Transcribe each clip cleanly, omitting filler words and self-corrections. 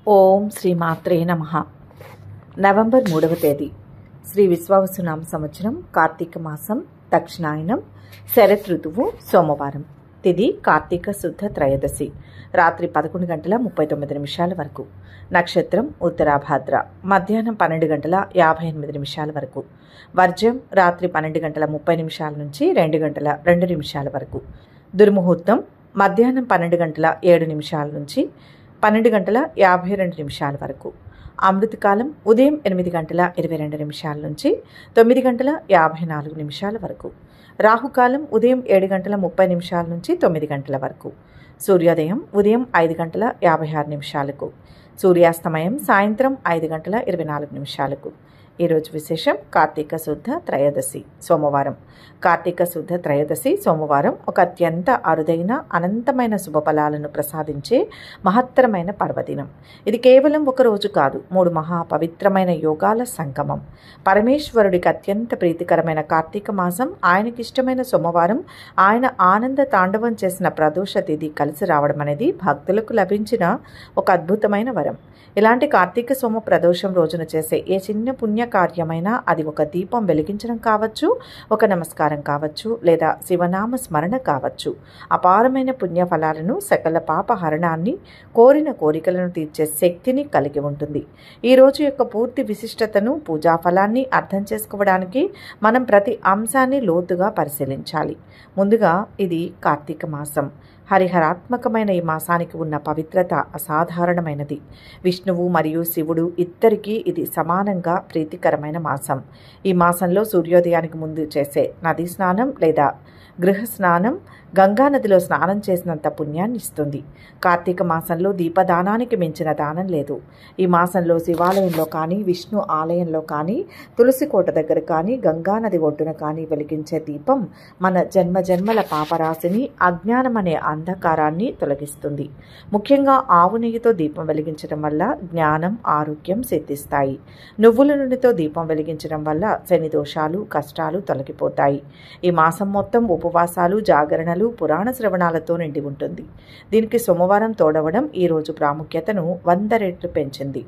ఓం శ్రీ మాత్రే నమః. నవంబర్ 3వ తేదీ శ్రీ విశ్వావసునామ సంవత్సరం కార్తీక మాసం దక్షిణాయనం శరత్ ఋతువు సోమవారం. తిథి కార్తీక శుద్ధ త్రయోదశి రాత్రి 11:39 వరకు. నక్షత్రం ఉత్తరాభాద్ర మధ్యాహ్నం 12:58 వరకు. వర్జం రాత్రి 12:30 నుంచి 2:02 వరకు. దుర్ముహూర్తం మధ్యాహ్నం 12:07 నుంచి 12:52 వరకు. అమృతకాలం ఉదయం 8:22 నుంచి 9:54 వరకు. రాహుకాలం ఉదయం 7:30 నుంచి 9 గంటల వరకు. సూర్యోదయం ఉదయం 5:56. సూర్యాస్తమయం సాయంత్రం 5:24. ఈరోజు విశేషం కార్తీక శుద్ధ త్రయోదశి సోమవారం. కార్తీక శుద్ధ త్రయోదశి సోమవారం ఒక అత్యంత అరుదైన అనంతమైన శుభఫలాలను ప్రసాదించే మహత్తరమైన పర్వదినం. ఇది కేవలం ఒక రోజు కాదు, 3 మహాపవిత్రమైన యోగాల సంగమం. పరమేశ్వరుడికి అత్యంత ప్రీతికరమైన కార్తీక మాసం, ఆయనకిష్టమైన సోమవారం, ఆయన ఆనంద తాండవం చేసిన ప్రదోష తిథి కలిసి రావడం అనేది భక్తులకు లభించిన ఒక అద్భుతమైన వరం. ఇలాంటి కార్తీక సోమ ప్రదోషం రోజున చేసే ఏ చిన్న పుణ్య కార్యమైనా, అది ఒక దీపం వెలిగించడం కావచ్చు, ఒక నమస్కారం కావచ్చు, లేదా శివనామ స్మరణ కావచ్చు, అపారమైన పుణ్య ఫలాలను, సకల పాప హరణాన్ని, కోరిన కోరికలను తీర్చే శక్తిని కలిగి ఉంటుంది. ఈ రోజు యొక్క పూర్తి విశిష్టతను, పూజా ఫలాన్ని అర్థం చేసుకోవడానికి మనం ప్రతి అంశాన్ని లోతుగా పరిశీలించాలి. ముందుగా ఇది కార్తీక మాసం. హరిహరాత్మకమైన ఈ మాసానికి ఉన్న పవిత్రత అసాధారణమైనది. విష్ణువు మరియు శివుడు ఇద్దరికీ ఇది సమానంగా ప్రీతికరమైన మాసం. ఈ మాసంలో సూర్యోదయానికి ముందు చేసే నదీ స్నానం లేదా గృహ స్నానం గంగా నదిలో స్నానం చేసినంత పుణ్యాన్ని ఇస్తుంది. కార్తీక మాసంలో దీపదానానికి మించిన దానం లేదు. ఈ మాసంలో శివాలయంలో కానీ, విష్ణు ఆలయంలో కానీ, తులసి కోట దగ్గర కానీ, గంగా నది ఒడ్డున కానీ వెలిగించే దీపం మన జన్మజన్మల పాపరాశిని, అజ్ఞానం అనే అంధకారాన్ని తొలగిస్తుంది. ముఖ్యంగా ఆవు నెయ్యితో దీపం వెలిగించడం వల్ల జ్ఞానం, ఆరోగ్యం సిద్ధిస్తాయి. నువ్వుల నూనెతో దీపం వెలిగించడం వల్ల శని దోషాలు, కష్టాలు తొలగిపోతాయి. ఈ మాసం మొత్తం ఉపవాసాలు, జాగరణలు, పురాణ శ్రవణాలతో నిండి ఉంటుంది. దీనికి సోమవారం తోడవడం ఈ రోజు ప్రాముఖ్యతను 100 రెట్లు పెంచింది.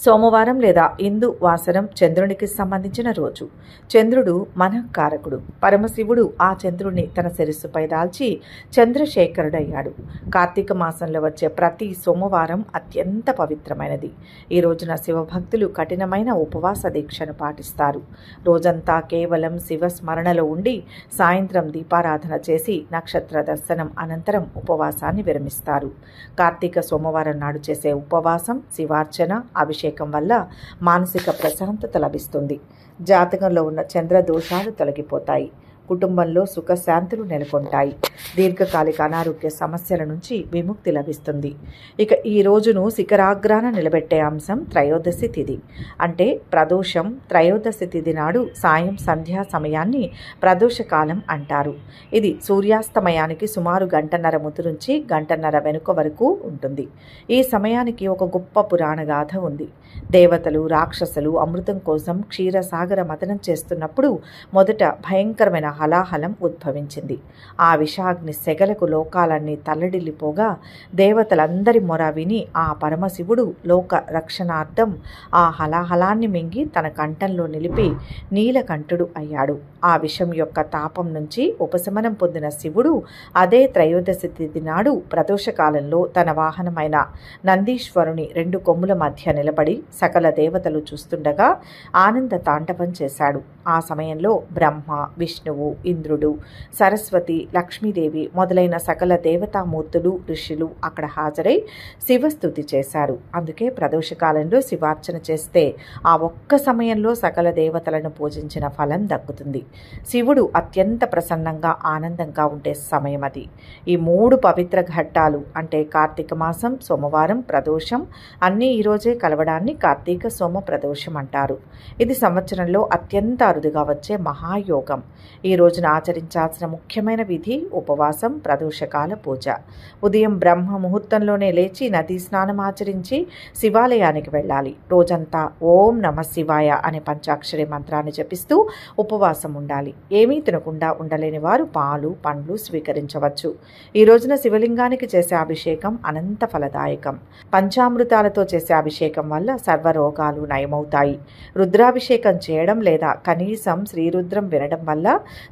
సోమవారం లేదా ఇందు వాసరం చంద్రునికి సంబంధించిన రోజు. చంద్రుడు మనఃకారకుడు. పరమశివుడు ఆ చంద్రుడిని తన శిరస్సుపై దాల్చి చంద్రశేఖరుడయ్యాడు. కార్తీక మాసంలో వచ్చే ప్రతి సోమవారం అత్యంత పవిత్రమైనది. ఈ రోజున శివభక్తులు కఠినమైన ఉపవాస దీక్షను పాటిస్తారు. రోజంతా కేవలం శివ స్మరణలో ఉండి సాయంత్రం దీపారాధన చేసి నక్షత్ర దర్శనం అనంతరం ఉపవాసాన్ని విరమిస్తారు. కార్తీక సోమవారం నాడు చేసే ఉపవాసం, శివార్చన, అభిషేకం వల్ల మానసిక ప్రశాంతత లభిస్తుంది. జాతకంలో ఉన్న చంద్ర దోషాలు తొలగిపోతాయి. కుటుంబంలో సుఖశాంతులు నెలకొంటాయి. దీర్ఘకాలిక అనారోగ్య సమస్యల నుంచి విముక్తి లభిస్తుంది. ఇక ఈ రోజును శిఖరాగ్రాన నిలబెట్టే అంశం త్రయోదశి తిథి. అంటే ప్రదోషం. త్రయోదశి తిథి నాడు సాయం సంధ్యా సమయాన్ని ప్రదోషకాలం అంటారు. ఇది సూర్యాస్తమయానికి సుమారు 1:30 ముందు నుంచి 1:30 వెనుక వరకు ఉంటుంది. ఈ సమయానికి ఒక గొప్ప పురాణ గాథ ఉంది. దేవతలు, రాక్షసులు అమృతం కోసం క్షీరసాగర మథనం చేస్తున్నప్పుడు మొదట భయంకరమైన హలాహలం ఉద్భవించింది. ఆ విషాగ్ని సెగలకు లోకాలన్నీ తల్లడిల్లిపోగా దేవతలందరి మొర విని ఆ పరమశివుడు లోక రక్షణార్థం ఆ హలాహలాన్ని మింగి తన కంఠంలో నిలిపి నీలకంఠుడు అయ్యాడు. ఆ విషం యొక్క తాపం నుంచి ఉపశమనం పొందిన శివుడు అదే త్రయోదశి తిథి నాడు ప్రదోషకాలంలో తన వాహనమైన నందీశ్వరుని 2 కొమ్ముల మధ్య నిలబడి సకల దేవతలు చూస్తుండగా ఆనంద తాండవం చేశాడు. ఆ సమయంలో బ్రహ్మ, విష్ణువు, ఇంద్రుడు, సరస్వతి, లక్ష్మీదేవి మొదలైన సకల దేవతామూర్తులు, ఋషులు అక్కడ హాజరై శివస్తుతి చేశారు. అందుకే ప్రదోషకాలంలో శివార్చన చేస్తే ఆ ఒక్క సమయంలో సకల దేవతలను పూజించిన ఫలం దక్కుతుంది. శివుడు అత్యంత ప్రసన్నంగా, ఆనందంగా ఉండే సమయం అది. ఈ 3 పవిత్ర ఘట్టాలు అంటే కార్తీక మాసం, సోమవారం, ప్రదోషం అన్నీ ఈరోజే కలవడాన్ని కార్తీక సోమ ప్రదోషం అంటారు. ఇది సంవత్సరంలో అత్యంత అరుదుగా వచ్చే మహాయోగం. ఈ రోజున ఆచరించాల్సిన ముఖ్యమైన విధి ఉపవాసం, ప్రదోషకాల పూజ. ఉదయం బ్రహ్మ ముహూర్తంలోనే లేచి నదీ స్నానం ఆచరించి శివాలయానికి వెళ్ళాలి. రోజంతా ఓం నమ శివాయ అనే పంచాక్షరి మంత్రాన్ని జపిస్తూ ఉపవాసం ఉండాలి. ఏమీ తినకుండా ఉండలేని వారు పాలు, పండ్లు స్వీకరించవచ్చు. ఈ రోజున శివలింగానికి చేసే అభిషేకం అనంత ఫలదాయకం. పంచామృతాలతో చేసే అభిషేకం వల్ల సర్వరోగాలు నయమవుతాయి. రుద్రాభిషేకం చేయడం లేదా కనీసం శ్రీరుద్రం వినడం వల్ల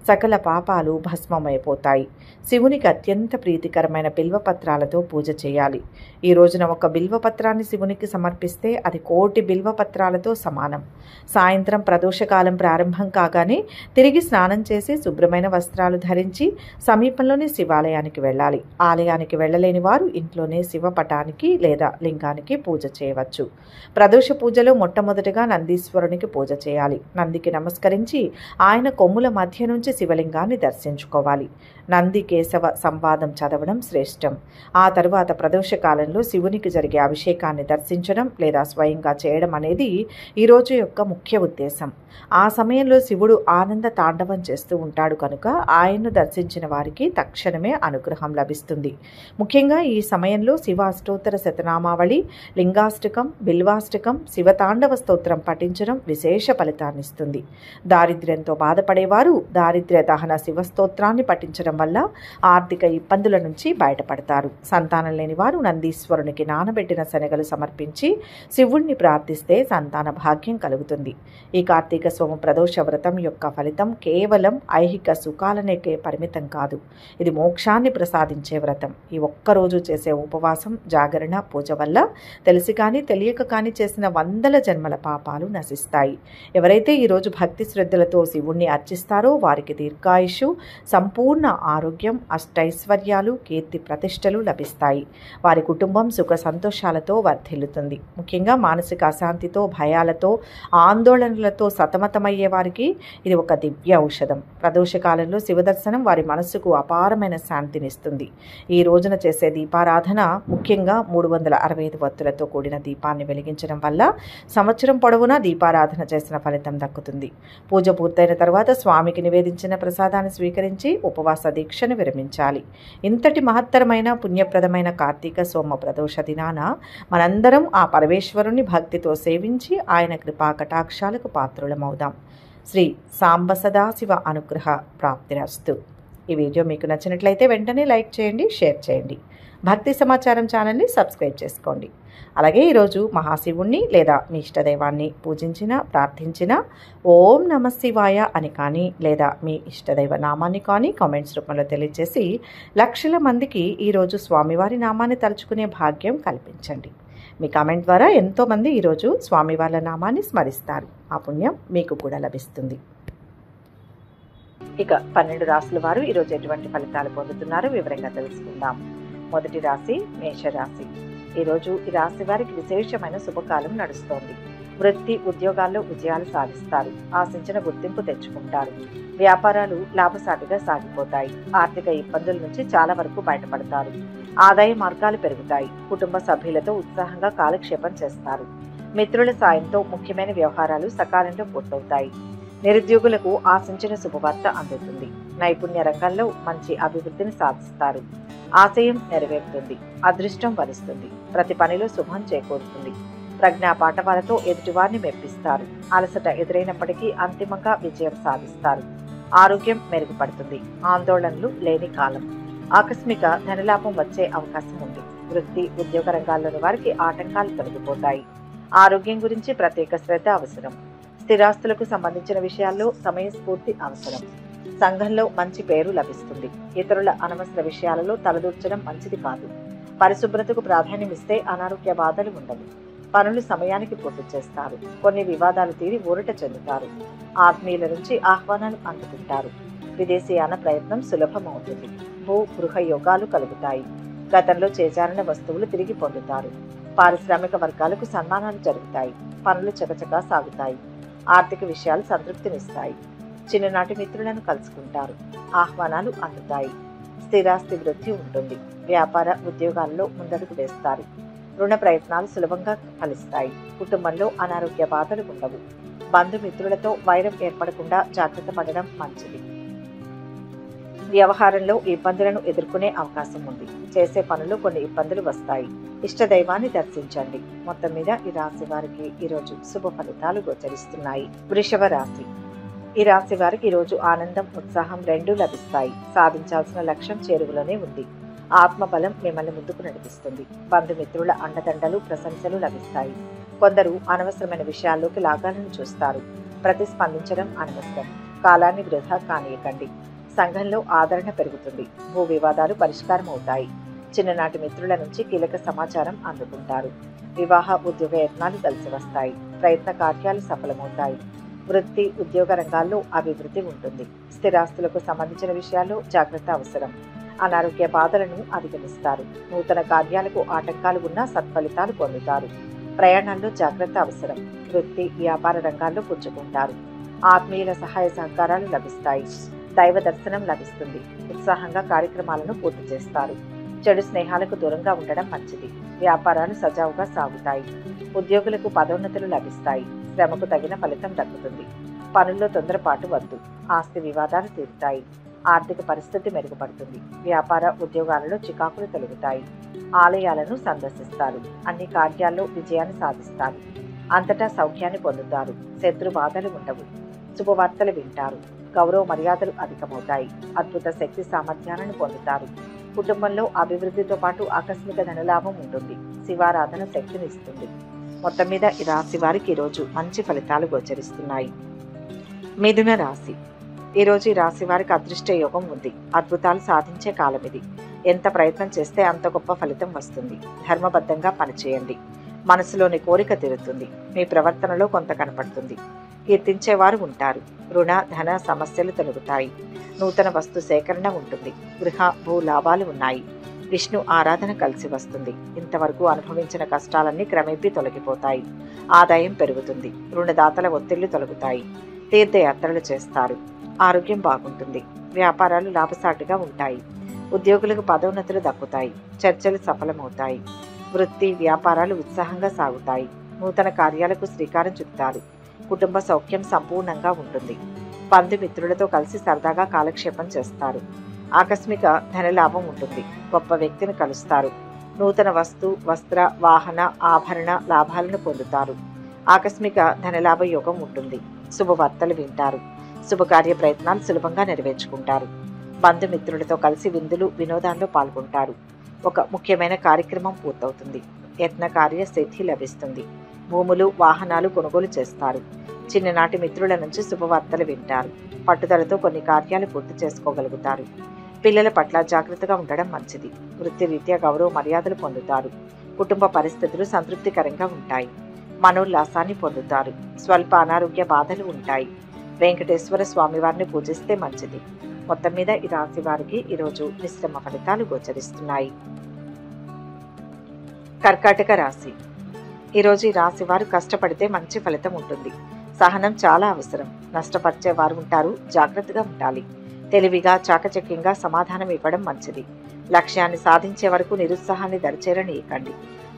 సకల పాపాలు భస్మమైపోతాయి. శివునికి అత్యంత ప్రీతికరమైన బిల్వపత్రాలతో పూజ చేయాలి. ఈ రోజున ఒక బిల్వపత్రాన్ని శివునికి సమర్పిస్తే అది 1,000,000 బిల్వపత్రాలతో సమానం. సాయంత్రం ప్రదోషకాలం ప్రారంభం కాగానే తిరిగి స్నానం చేసి శుభ్రమైన వస్త్రాలు ధరించి సమీపంలోని శివాలయానికి వెళ్ళాలి. ఆలయానికి వెళ్ళలేని వారు ఇంట్లోనే శివపటానికి లేదా లింగానికి పూజ చేయవచ్చు. ప్రదోష పూజలో మొట్టమొదటిగా నందీశ్వరునికి పూజ చేయాలి. నందికి నమస్కరించి ఆయన కొమ్ముల మధ్య నుంచి శివలింగాన్ని దర్శించుకోవాలి. నంది కేశవ సంవాదం చదవడం శ్రేష్టం. ఆ తరువాత ప్రదోష కాలంలో శివునికి జరిగే అభిషేకాన్ని దర్శించడం లేదా స్వయంగా చేయడం అనేది ఈ రోజు యొక్క ముఖ్య ఉద్దేశం. ఆ సమయంలో శివుడు ఆనంద తాండవం చేస్తూ ఉంటాడు కనుక ఆయన్ను దర్శించిన వారికి తక్షణమే అనుగ్రహం లభిస్తుంది. ముఖ్యంగా ఈ సమయంలో శివ అష్టోత్తర శతనామావళి, లింగాష్టకం, బిల్వాష్టకం, శివతాండవ స్తోత్రం పఠించడం విశేష ఫలితాన్నిస్తుంది. దారిద్ర్యంతో బాధపడేవారు దారిద్ర్య దహన శివస్తోత్రాన్ని పఠించడం వల్ల ఆర్థిక ఇబ్బందుల నుంచి బయటపడతారు. సంతానం లేని వారు నందీశ్వరునికి నానబెట్టిన శనగలు సమర్పించి శివుణ్ణి ప్రార్థిస్తే సంతాన భాగ్యం కలుగుతుంది. ఈ కార్తీక సోమ ప్రదోష వ్రతం యొక్క ఫలితం కేవలం ఐహిక సుఖాలనేకే పరిమితం కాదు. ఇది మోక్షాన్ని ప్రసాదించే వ్రతం. ఈ ఒక్కరోజు చేసే ఉపవాసం, జాగరణ, పూజ వల్ల తెలిసి కానీ తెలియక కానీ చేసిన 100 జన్మల పాపాలు నశిస్తాయి. ఎవరైతే ఈరోజు భక్తి శ్రద్ధలతో శివుణ్ణి అర్చిస్తారో వారికి దీర్ఘాయుషు, సంపూర్ణ ఆరోగ్యం, అష్టైశ్వర్యాలు, కీర్తి ప్రతిష్టలు లభిస్తాయి. వారి కుటుంబం సుఖ సంతోషాలతో వర్ధిల్లుతుంది. ముఖ్యంగా మానసిక అశాంతితో, భయాలతో, ఆందోళనలతో సతమతమయ్యే వారికి ఇది ఒక దివ్య ఔషధం. ప్రదోషకాలంలో శివదర్శనం వారి మనస్సుకు అపారమైన శాంతినిస్తుంది. ఈ రోజున చేసే దీపారాధన ముఖ్యంగా 365 వత్తులతో కూడిన దీపాన్ని వెలిగించడం వల్ల సంవత్సరం పొడవునా దీపారాధన చేసిన ఫలితం దక్కుతుంది. పూజ పూర్తయిన తర్వాత స్వామికి నివేదించిన ప్రసాదాన్ని స్వీకరించి ఉపవాస దీక్షను విరమించాలి. ఇంతటి మహత్తరమైన పుణ్యప్రదమైన కార్తీక సోమ ప్రదోష దినాన మనందరం ఆ పరమేశ్వరుని భక్తితో సేవించి ఆయన కృపా కటాక్షాలకు పాత్రులమవుదాం. శ్రీ సాంబ సదాశివ అనుగ్రహ ప్రాప్తిరస్తు. ఈ వీడియో మీకు నచ్చినట్లయితే వెంటనే లైక్ చేయండి, షేర్ చేయండి. భక్తి సమాచారం ఛానల్ని సబ్స్క్రైబ్ చేసుకోండి. అలాగే ఈరోజు మహాశివుణ్ణి లేదా మీ ఇష్టదైవాన్ని పూజించిన, ప్రార్థించిన ఓం నమ శివాయ అని కానీ లేదా మీ ఇష్టదైవ నామాన్ని కానీ కామెంట్స్ రూపంలో తెలియజేసి లక్షల మందికి ఈరోజు స్వామివారి నామాన్ని తలుచుకునే భాగ్యం కల్పించండి. మీ కామెంట్ ద్వారా ఎంతోమంది ఈరోజు స్వామివార్ల నామాన్ని స్మరిస్తారు. ఆ పుణ్యం మీకు కూడా లభిస్తుంది. ఇక 12 రాశుల వారు ఈరోజు ఎటువంటి ఫలితాలు పొందుతున్నారో వివరంగా తెలుసుకుందాం. మొదటి రాశి మేషరాశి. ఈరోజు ఈ రాశి వారికి విశేషమైన శుభకాలం నడుస్తోంది. వృత్తి, ఉద్యోగాల్లో విజయాలు సాధిస్తారు. ఆశించిన గుర్తింపు తెచ్చుకుంటారు. వ్యాపారాలు లాభసాటిగా సాగిపోతాయి. ఆర్థిక ఇబ్బందుల నుంచి చాలా వరకు బయటపడతారు. ఆదాయ మార్గాలు పెరుగుతాయి. కుటుంబ సభ్యులతో ఉత్సాహంగా కాలక్షేపం చేస్తారు. మిత్రుల సాయంతో ముఖ్యమైన వ్యవహారాలు సకాలంలో పూర్తవుతాయి. నిరుద్యోగులకు ఆశించిన శుభవార్త అందుతుంది. నైపుణ్య రంగంలో మంచి అభివృద్ధిని సాధిస్తారు. ఆశయం నెరవేరుతుంది. అదృష్టం వరిస్తుంది. ప్రతి పనిలో శుభం చేకూరుతుంది. ప్రజ్ఞా పాఠవాలతో ఎదుటివారిని మెప్పిస్తారు. అలసట ఎదురైనప్పటికీ అంతిమంగా విజయం సాధిస్తారు. ఆరోగ్యం మెరుగుపడుతుంది. ఆందోళనలు లేని కాలం. ఆకస్మిక ధనలాభం వచ్చే అవకాశం ఉంది. వృత్తి, ఉద్యోగ రంగాల్లోని వారికి ఆటంకాలు తొలగిపోతాయి. ఆరోగ్యం గురించి ప్రత్యేక శ్రద్ధ అవసరం. స్థిరాస్తులకు సంబంధించిన విషయాల్లో సమయస్ఫూర్తి అవసరం. సంఘంలో మంచి పేరు లభిస్తుంది. ఇతరుల అనవసర విషయాలలో తలదూర్చడం మంచిది కాదు. పరిశుభ్రతకు ప్రాధాన్యం ఇస్తే అనారోగ్య బాధలు ఉండవు. పనులు సమయానికి పూర్తి చేస్తారు. కొన్ని వివాదాలు తీరి ఊరట చెందుతారు. ఆత్మీయుల నుంచి ఆహ్వానాలు అందుకుంటారు. విదేశీయాన ప్రయత్నం సులభమవుతుంది. భూ గృహ యోగాలు కలుగుతాయి. గతంలో చేజారిన వస్తువులు తిరిగి పొందుతారు. పారిశ్రామిక వర్గాలకు సన్మానాలు జరుగుతాయి. పనులు చకచకా సాగుతాయి. ఆర్థిక విషయాలు సంతృప్తినిస్తాయి. చిన్ననాటి మిత్రులను కలుసుకుంటారు. ఆహ్వానాలు అందుతాయి. స్థిరాస్తి వృద్ధి ఉంటుంది. వ్యాపార ఉద్యోగాల్లో ముందడుగు వేస్తారు. రుణ ప్రయత్నాలు సులభంగా ఫలిస్తాయి. కుటుంబంలో అనారోగ్య బాధలు ఉండవు. బంధుమిత్రులతో వైరం ఏర్పడకుండా జాగ్రత్త పడడం మంచిది. వ్యవహారంలో ఇబ్బందులను ఎదుర్కొనే అవకాశం ఉంది. చేసే పనులు కొన్ని ఇబ్బందులు వస్తాయి. ఇష్టదైవాన్ని దర్శించండి. మొత్తం మీద ఈ రాశి వారికి ఈరోజు శుభ ఫలితాలు గోచరిస్తున్నాయి. వృషభ రాశి. ఈ రాశి వారికి ఈరోజు ఆనందం, ఉత్సాహం రెండూ లభిస్తాయి. సాధించాల్సిన లక్ష్యం చేరువలోనే ఉంది. ఆత్మబలం మిమ్మల్ని ముందుకు నడిపిస్తుంది. బంధుమిత్రుల అండదండలు, ప్రశంసలు లభిస్తాయి. కొందరు అనవసరమైన విషయాల్లోకి లాగాలను చూస్తారు. ప్రతిస్పందించడం అనవసరం. కాలాన్ని వృధా కానీయకండి. సంఘంలో ఆదరణ పెరుగుతుంది. భూ వివాదాలు పరిష్కారం అవుతాయి. చిన్ననాటి మిత్రుల నుంచి కీలక సమాచారం అందుకుంటారు. వివాహ, ఉద్యోగ యత్నాలు కలిసి వస్తాయి. ప్రయత్న కార్యాలు సఫలమవుతాయి. వృత్తి, ఉద్యోగ రంగాల్లో అభివృద్ధి ఉంటుంది. స్థిరాస్తులకు సంబంధించిన విషయాల్లో జాగ్రత్త అవసరం. అనారోగ్య బాధలను అధిగమిస్తారు. నూతన కార్యాలకు ఆటంకాలు ఉన్నా సత్ఫలితాలు పొందుతారు. ప్రయాణాల్లో జాగ్రత్త అవసరం. వృత్తి, వ్యాపార రంగాల్లో పుంజుకుంటారు. ఆత్మీయుల సహాయ సహకారాలు లభిస్తాయి. దైవ దర్శనం లభిస్తుంది. ఉత్సాహంగా కార్యక్రమాలను పూర్తి చేస్తారు. చెడు స్నేహాలకు దూరంగా ఉండడం మంచిది. వ్యాపారాలు సజావుగా సాగుతాయి. ఉద్యోగులకు పదోన్నతులు లభిస్తాయి. శ్రమకు తగిన ఫలితం దక్కుతుంది. పనుల్లో తొందరపాటు వద్దు. ఆస్తి వివాదాలు తీరుతాయి. ఆర్థిక పరిస్థితి మెరుగుపడుతుంది. వ్యాపార, ఉద్యోగాలలో చికాకులు తొలగుతాయి. ఆలయాలను సందర్శిస్తారు. అన్ని కార్యాల్లో విజయాన్ని సాధిస్తారు. అంతటా సౌఖ్యాన్ని పొందుతారు. శత్రు బాధలు ఉండవు. శుభవార్తలు వింటారు. గౌరవ మర్యాదలు అధికమవుతాయి. అద్భుత శక్తి సామర్థ్యాలను పొందుతారు. కుటుంబంలో అభివృద్ధితో పాటు ఆకస్మిక ధనలాభం ఉంటుంది. శివారాధన శక్తిని ఇస్తుంది. మొత్తం మీద ఈ రాశి వారికి ఈరోజు మంచి ఫలితాలు గోచరిస్తున్నాయి. మిథున రాశి. ఈరోజు ఈ రాశి వారికి అదృష్ట యోగం ఉంది. అద్భుతాలు సాధించే కాలం ఇది. ఎంత ప్రయత్నం చేస్తే అంత గొప్ప ఫలితం వస్తుంది. ధర్మబద్ధంగా పనిచేయండి. మనసులోని కోరిక తీరుతుంది. మీ ప్రవర్తనలో కొంత కనపడుతుంది. కీర్తించేవారు ఉంటారు. రుణ, ధన సమస్యలు తొలగుతాయి. నూతన వస్తు సేకరణ ఉంటుంది. గృహ, భూ లాభాలు ఉన్నాయి. విష్ణు ఆరాధన కలిసి వస్తుంది. ఇంతవరకు అనుభవించిన కష్టాలన్నీ క్రమేపీ తొలగిపోతాయి. ఆదాయం పెరుగుతుంది. రుణదాతల ఒత్తిళ్లు తొలగుతాయి. తీర్థయాత్రలు చేస్తారు. ఆరోగ్యం బాగుంటుంది. వ్యాపారాలు లాభసాటిగా ఉంటాయి. ఉద్యోగులకు పదోన్నతులు దక్కుతాయి. చర్చలు సఫలమవుతాయి. వృత్తి, వ్యాపారాలు ఉత్సాహంగా సాగుతాయి. నూతన కార్యాలకు శ్రీకారం చుడతారు. కుటుంబ సౌఖ్యం సంపూర్ణంగా ఉంటుంది. బంధుమిత్రులతో కలిసి సరదాగా కాలక్షేపం చేస్తారు. ఆకస్మిక ధనలాభం ఉంటుంది. గొప్ప వ్యక్తిని కలుస్తారు. నూతన వస్తు, వస్త్ర, వాహన, ఆభరణ లాభాలను పొందుతారు. ఆకస్మిక ధనలాభ యోగం ఉంటుంది. శుభవార్తలు వింటారు. శుభకార్య ప్రయత్నాలు సులభంగా నెరవేర్చుకుంటారు. బంధుమిత్రులతో కలిసి విందులు, వినోదాల్లో పాల్గొంటారు. ఒక ముఖ్యమైన కార్యక్రమం పూర్తవుతుంది. యత్న కార్య సిద్ధి లభిస్తుంది. భూములు, వాహనాలు కొనుగోలు చేస్తారు. చిన్ననాటి మిత్రుల నుంచి శుభవార్తలు వింటారు. పట్టుదలతో కొన్ని కార్యాలు పూర్తి చేసుకోగలుగుతారు. పిల్లల పట్ల జాగ్రత్తగా ఉండడం మంచిది. వృత్తిరీత్యా గౌరవ మర్యాదలు పొందుతారు. కుటుంబ పరిస్థితులు సంతృప్తికరంగా ఉంటాయి. మనోల్లాసాన్ని పొందుతారు. స్వల్ప అనారోగ్య బాధలు ఉంటాయి. వెంకటేశ్వర స్వామివారిని పూజిస్తే మంచిది. మొత్తం మీద ఈ రాశి వారికి ఈరోజు మిశ్రమ ఫలితాలు గోచరిస్తున్నాయి. కర్కాటక రాశి. ఈరోజు ఈ రాశి వారు కష్టపడితే మంచి ఫలితం ఉంటుంది. సహనం చాలా అవసరం. నష్టపరిచే వారు ఉంటారు. జాగ్రత్తగా ఉండాలి. తెలివిగా, చాకచక్యంగా సమాధానం ఇవ్వడం మంచిది. లక్ష్యాన్ని సాధించే వరకు నిరుత్సాహాన్ని దరిచేరనీయకండి.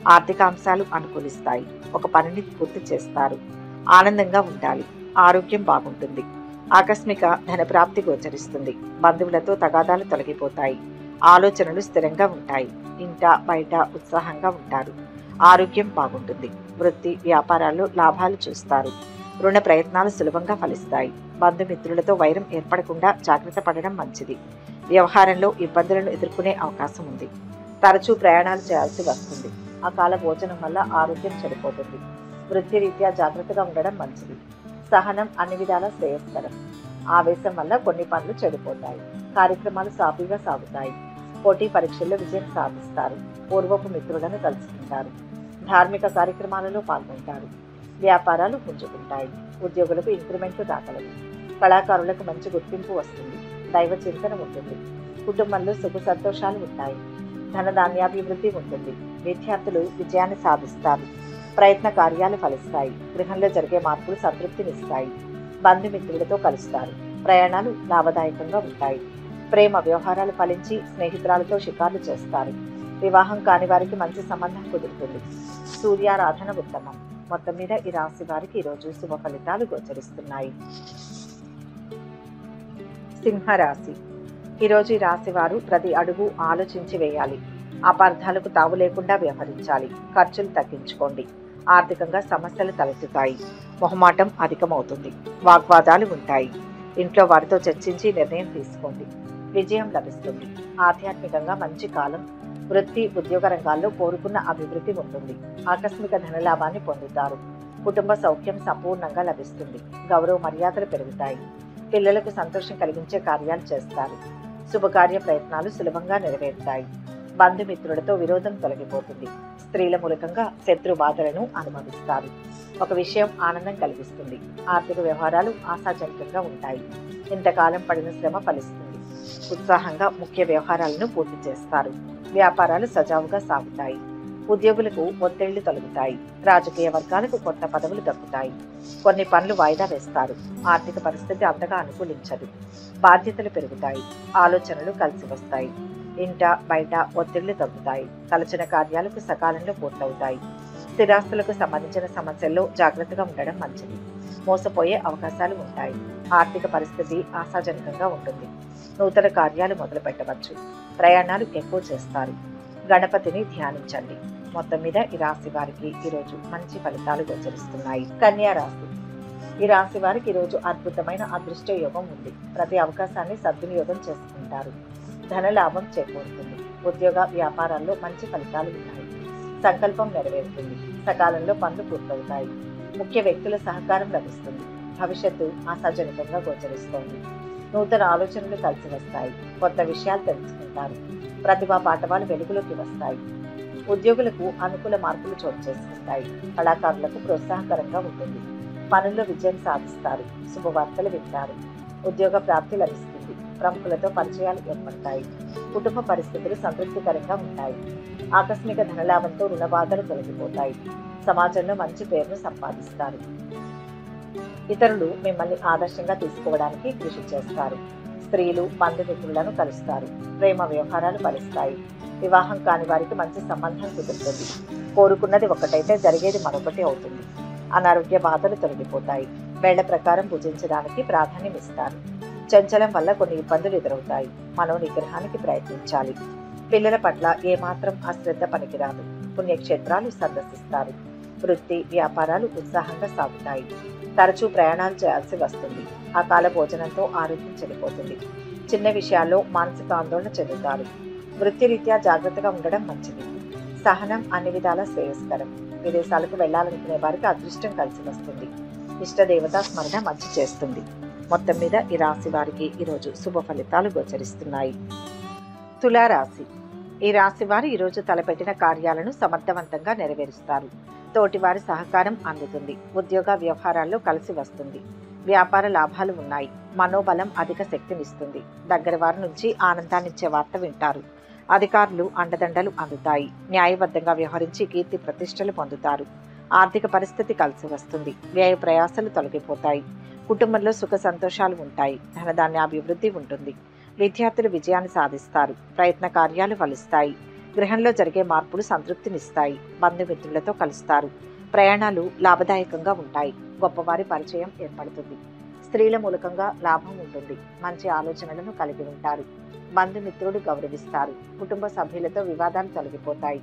ఆర్థిక అంశాలు అనుకూలిస్తాయి. ఒక పనిని పూర్తి చేస్తారు. ఆనందంగా ఉండాలి. ఆరోగ్యం బాగుంటుంది. ఆకస్మిక ధనప్రాప్తి గోచరిస్తుంది. బంధువులతో తగాదాలు తొలగిపోతాయి. ఆలోచనలు స్థిరంగా ఉంటాయి. ఇంట బయట ఉత్సాహంగా ఉంటారు. ఆరోగ్యం బాగుంటుంది. వృత్తి, వ్యాపారాల్లో లాభాలు చూస్తారు. రుణ ప్రయత్నాలు సులభంగా ఫలిస్తాయి. బంధుమిత్రులతో వైరం ఏర్పడకుండా జాగ్రత్త పడడం మంచిది. వ్యవహారంలో ఇబ్బందులను ఎదుర్కొనే అవకాశం ఉంది. తరచూ ప్రయాణాలు చేయాల్సి వస్తుంది. అకాల భోజనం వల్ల ఆరోగ్యం చెడిపోతుంది. వృత్తిరీత్యా జాగ్రత్తగా ఉండడం మంచిది. సహనం అన్ని విధాలా శ్రేయస్కరం. ఆవేశం వల్ల కొన్ని పనులు చెడిపోతాయి. కార్యక్రమాలు సాఫీగా సాగుతాయి. పోటీ పరీక్షల్లో విజయం సాధిస్తారు. పూర్వపు మిత్రులను కలుసుకుంటారు. ధార్మిక కార్యక్రమాలలో పాల్గొంటారు. వ్యాపారాలు పుంజుకుంటాయి. ఉద్యోగులకు ఇంక్రిమెంట్లు దాఖలవు. కళాకారులకు మంచి గుర్తింపు వస్తుంది. దైవ చింతన ఉంటుంది. కుటుంబంలో సుఖ సంతోషాలు ఉంటాయి. ధనధాన్యాభివృద్ధి ఉంటుంది. విద్యార్థులు విజయాన్ని సాధిస్తారు. ప్రయత్న కార్యాలు ఫలిస్తాయి. గృహంలో జరిగే మార్పులు సంతృప్తినిస్తాయి. బంధుమిత్రులతో కలుస్తారు. ప్రయాణాలు లాభదాయకంగా ఉంటాయి. ప్రేమ వ్యవహారాలు ఫలించి స్నేహితురాలతో షికార్లు చేస్తారు. వివాహం కాని వారికి మంచి సంబంధం కుదురుతుంది. సూర్యారాధన ఉత్తమం. మొత్తం మీద ఈ రాశి వారికి ఈరోజు శుభ ఫలితాలు గోచరిస్తున్నాయి. సింహరాశి. ఈరోజు ఈ రాశి వారు ప్రతి అడుగు ఆలోచించి వేయాలి. అపార్థాలకు తావు లేకుండా వ్యవహరించాలి. ఖర్చులు తగ్గించుకోండి. ఆర్థికంగా సమస్యలు తలెత్తుతాయి. మొహమాటం అధికమవుతుంది. వాగ్వాదాలు ఉంటాయి. ఇంట్లో వారితో చర్చించి నిర్ణయం తీసుకోండి. విజయం లభిస్తుంది. ఆధ్యాత్మికంగా మంచి కాలం. వృత్తి, ఉద్యోగ రంగాల్లో కోరుకున్న అభివృద్ధి ఉంటుంది. ఆకస్మిక ధనలాభాన్ని పొందుతారు. కుటుంబ సౌఖ్యం సంపూర్ణంగా లభిస్తుంది. గౌరవ మర్యాదలు పెరుగుతాయి. పిల్లలకు సంతోషం కలిగించే కార్యాలు చేస్తారు. శుభకార్య ప్రయత్నాలు సులభంగా నెరవేరుతాయి. బంధుమిత్రులతో విరోధం తొలగిపోతుంది. స్త్రీల మూలకంగా శత్రు బాధలను అనుభవిస్తారు. ఒక విషయం ఆనందం కలిగిస్తుంది. ఆర్థిక వ్యవహారాలు ఆశాజనకంగా ఉంటాయి. ఇంతకాలం పడిన శ్రమ ఫలిస్తుంది. ఉత్సాహంగా ముఖ్య వ్యవహారాలను పూర్తి చేస్తారు. వ్యాపారాలు సజావుగా సాగుతాయి. ఉద్యోగులకు ఒత్తిళ్లు తొలగుతాయి. రాజకీయ వర్గాలకు కొత్త పదవులు దక్కుతాయి. కొన్ని పనులు వాయిదా వేస్తారు. ఆర్థిక పరిస్థితి అంతగా అనుకూలించదు. బాధ్యతలు పెరుగుతాయి. ఆలోచనలు కలిసి వస్తాయి. ఇంట బయట ఒత్తిళ్లు తగ్గుతాయి. తలచిన కార్యాలకు సకాలంలో పూర్తవుతాయి. స్థిరాస్తులకు సంబంధించిన సమస్యల్లో జాగ్రత్తగా ఉండడం మంచిది. మోసపోయే అవకాశాలు ఉంటాయి. ఆర్థిక పరిస్థితి ఆశాజనకంగా ఉంటుంది. నూతన కార్యాలు మొదలు పెట్టవచ్చు. ప్రయాణాలు ఎక్కువ చేస్తారు. గణపతిని ధ్యానించండి. మొత్తం మీద ఈ రాశి వారికి ఈరోజు మంచి ఫలితాలు గోచరిస్తున్నాయి. కన్యా రాశి. ఈ రాశి వారికి ఈరోజు అద్భుతమైన అదృష్ట యోగం ఉంది. ప్రతి అవకాశాన్ని సద్వినియోగం చేసుకుంటారు. ధన లాభం చేకూరుతుంది. ఉద్యోగ వ్యాపారాల్లో మంచి ఫలితాలు ఉన్నాయి. సంకల్పం నెరవేరుతుంది. సకాలంలో పనులు పూర్తవుతాయి. ముఖ్య వ్యక్తుల సహకారం లభిస్తుంది. భవిష్యత్తు ఆశాజనకంగా గోచరిస్తోంది. నూతన ఆలోచనలు కలిసి వస్తాయి. కొత్త విషయాలు తెలుసుకుంటారు. ప్రతిభా పాఠవాలు వెలుగులోకి వస్తాయి. ఉద్యోగులకు అనుకూల మార్పులు చోటు చేసుకుంటాయి. కళాకారులకు ప్రోత్సాహకరంగా ఉంటుంది. పనుల్లో విజయం సాధిస్తారు. శుభవార్తలు వింటారు. ఉద్యోగ ప్రాప్తి లభిస్తుంది. ప్రముఖులతో పరిచయాలు ఏర్పడతాయి. కుటుంబ పరిస్థితులు సంతృప్తికరంగా ఉంటాయి. ఆకస్మిక ధనలాభంతో రుణ బాధలు తొలగిపోతాయి. సమాజంలో మంచి పేరును సంపాదిస్తారు. ఇతరులు మిమ్మల్ని ఆదర్శంగా తీసుకోవడానికి కృషి చేస్తారు. స్త్రీలు బంధుమిత్రులను కలుస్తారు. ప్రేమ వ్యవహారాలు ఫలిస్తాయి. వివాహం కాని వారికి మంచి సంబంధం కుదురుతుంది. కోరుకున్నది ఒకటైతే జరిగేది మరొకటి అవుతుంది. అనారోగ్య బాధలు తొలగిపోతాయి. వేళ్ల ప్రకారం పూజించడానికి ప్రాధాన్యం ఇస్తారు. చంచలం వల్ల కొన్ని ఇబ్బందులు ఎదురవుతాయి. మనో నిగ్రహానికి ప్రయత్నించాలి. పిల్లల పట్ల ఏమాత్రం అశ్రద్ధ పనికిరాదు. పుణ్యక్షేత్రాలు సందర్శిస్తారు. వృత్తి వ్యాపారాలు ఉత్సాహంగా సాగుతాయి. తరచూ ప్రయాణాలు చేయాల్సి వస్తుంది. అకాల భోజనంతో ఆరోగ్యం చెడిపోతుంది. చిన్న విషయాల్లో మానసిక ఆందోళన చెందుతారు. వృత్తిరీత్యా జాగ్రత్తగా ఉండడం మంచిది. సహనం అన్ని విధాల శ్రేయస్కరం. విదేశాలకు వెళ్లాలనుకునే వారికి అదృష్టం కలిసి వస్తుంది. ఇష్టదేవతా స్మరణ మంచి చేస్తుంది. మొత్తం మీద ఈ రాశి వారికి ఈరోజు శుభ ఫలితాలు గోచరిస్తున్నాయి. తులారాశి. ఈ రాశి వారు ఈరోజు తలపెట్టిన కార్యాలను సమర్థవంతంగా నెరవేరుస్తారు. తోటివారి సహకారం అందుతుంది. ఉద్యోగ వ్యవహారాల్లో కలిసి వస్తుంది. వ్యాపార లాభాలు ఉన్నాయి. మనోబలం అధిక శక్తినిస్తుంది. దగ్గర వారి నుంచి ఆనందాన్నిచ్చే వార్త వింటారు. అధికారులు అండదండలు అందుతాయి. న్యాయబద్ధంగా వ్యవహరించి కీర్తి ప్రతిష్టలు పొందుతారు. ఆర్థిక పరిస్థితి కలిసి వస్తుంది. వ్యయ ప్రయాసాలు తొలగిపోతాయి. కుటుంబంలో సుఖ సంతోషాలు ఉంటాయి. ధనధాన్యాభివృద్ధి ఉంటుంది. విద్యార్థులు విజయాన్ని సాధిస్తారు. ప్రయత్న కార్యాలు ఫలిస్తాయి. గృహంలో జరిగే మార్పులు సంతృప్తినిస్తాయి. బంధుమిత్రులతో కలుస్తారు. ప్రయాణాలు లాభదాయకంగా ఉంటాయి. గొప్పవారి పరిచయం ఏర్పడుతుంది. స్త్రీల మూలకంగా లాభం ఉంటుంది. మంచి ఆలోచనలను కలిగి ఉంటారు. బంధుమిత్రులు గౌరవిస్తారు. కుటుంబ సభ్యులతో వివాదాలు తొలగిపోతాయి.